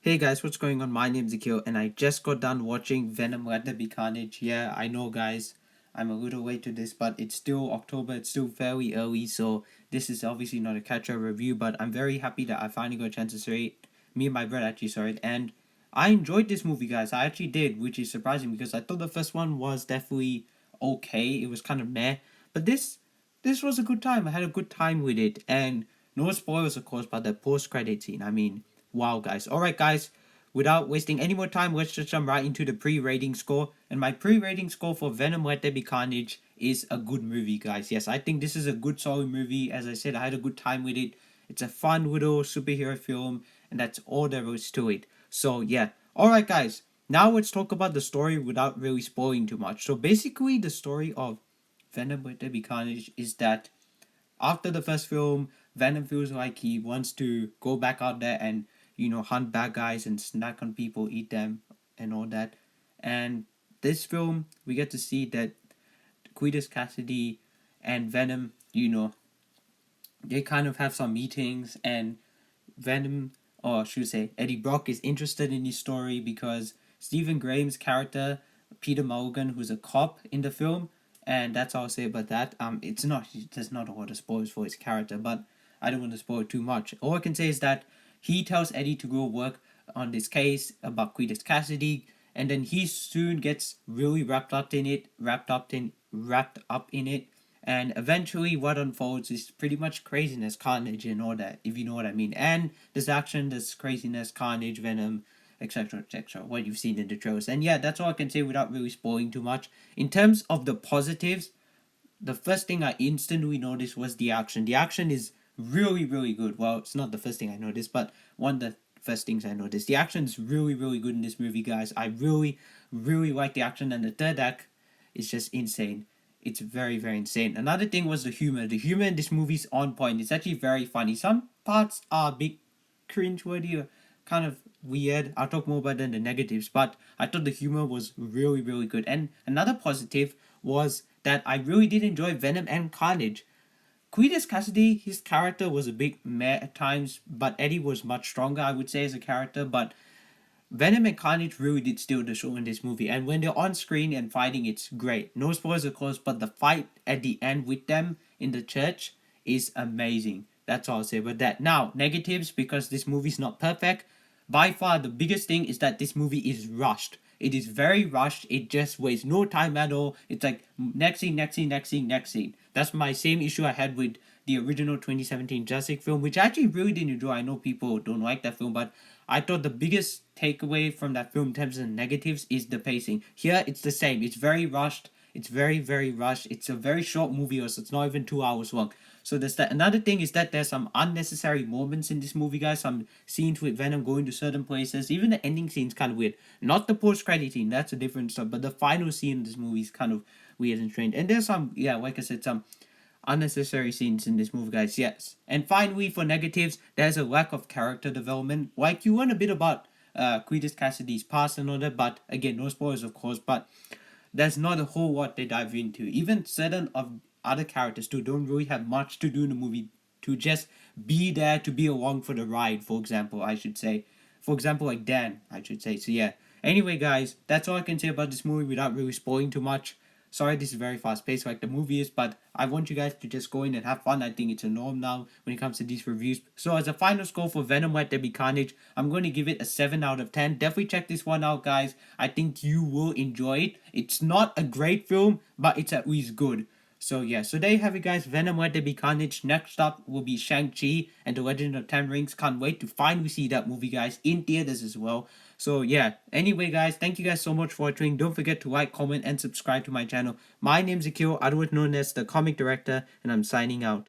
Hey guys, what's going on? My name's Akil and I just got done watching Venom Let There Be Carnage. Yeah, I know guys, I'm a little late to this, but it's still October, it's still fairly early, so this is obviously not a catch-up review, but I'm very happy that I finally got a chance to see it. Me and my brother actually saw it, and I enjoyed this movie, guys. I actually did, which is surprising because I thought the first one was definitely okay. It was kind of meh, but this was a good time. I had a good time with it, and no spoilers, of course, but the post-credit scene. I mean, wow, guys. All right, guys. Without wasting any more time, let's just jump right into the pre-rating score. And my pre-rating score for Venom Let There Be Carnage is a good movie, guys. Yes, I think this is a good, solid movie. As I said, I had a good time with it. It's a fun little superhero film, and that's all there is to it. So, yeah. Alright, guys. Now let's talk about the story without really spoiling too much. So, basically, the story of Venom Let There Be Carnage is that after the first film, Venom feels like he wants to go back out there and hunt bad guys and snack on people, eat them, and all that. And this film, we get to see that Cletus Cassidy and Venom, they kind of have some meetings, and Venom, or should I say, Eddie Brock is interested in his story because Stephen Graham's character, Peter Mulligan, who's a cop in the film, and that's all I'll say about that. There's not a lot of spoilers for his character, but I don't want to spoil too much. All I can say is that he tells Eddie to go work on this case about Cletus Cassidy, and then he soon gets really wrapped up in it, and eventually, what unfolds is pretty much craziness, carnage, and all that, if you know what I mean. And there's action, there's craziness, carnage, venom, etc., etc., what you've seen in the trailers. And yeah, that's all I can say without really spoiling too much. In terms of the positives, the first thing I instantly noticed was the action. The action is really, really good. Well, it's not the first thing I noticed, but one of the first things I noticed. The action is really, really good in this movie, guys. I really, really like the action, and the third act is just insane. It's very, very insane. Another thing was the humor. The humor in this movie is on point. It's actually very funny. Some parts are a bit cringeworthy or kind of weird. I'll talk more about the negatives, but I thought the humor was really, really good. And another positive was that I really did enjoy Venom and Carnage. Cletus Cassidy, his character was a bit meh at times, but Eddie was much stronger, I would say, as a character. But Venom and Carnage really did steal the show in this movie, and when they're on screen and fighting, it's great. No spoilers, of course, but the fight at the end with them in the church is amazing. That's all I'll say about that. Now, negatives, because this movie's not perfect. By far, the biggest thing is that this movie is rushed. It is very rushed. It just wastes no time at all. It's like next scene, next scene, next scene, next scene. That's my same issue I had with the original 2017 Justice League film, which I actually really did enjoy. I know people don't like that film, but I thought the biggest takeaway from that film in terms of negatives is the pacing. Here, it's the same. It's very rushed. It's very, very rushed. It's a very short movie, so it's not even 2 hours long. So there's that. Another thing is that there's some unnecessary moments in this movie, guys. Some scenes with Venom going to certain places. Even the ending scene's kind of weird. Not the post-credit scene. That's a different stuff. But the final scene in this movie is kind of weird and strange. And there's some, yeah, like I said, some unnecessary scenes in this movie, guys. Yes. And finally, for negatives, there's a lack of character development. Like, you learn a bit about Cletus Cassidy's past and all that, but again, no spoilers, of course. But there's not a whole lot they dive into. Even certain of other characters too don't really have much to do in the movie, to just be there, to be along for the ride, for example, I should say. For example, like Dan, I should say. So yeah. Anyway, guys, that's all I can say about this movie without really spoiling too much. Sorry, this is very fast paced like the movie is, but I want you guys to just go in and have fun. I think it's a norm now when it comes to these reviews. So as a final score for Venom Let There Be Carnage, I'm going to give it a 7 out of 10. Definitely check this one out, guys. I think you will enjoy it. It's not a great film, but it's at least good. So yeah, so there you have it, guys. Venom Let There Be Carnage. Next up will be Shang-Chi and the Legend of Ten Rings. Can't wait to finally see that movie, guys, in theaters as well. So yeah, anyway, guys, thank you guys so much for watching. Don't forget to like, comment, and subscribe to my channel. My name's Akil, otherwise known as the Comic Director, and I'm signing out.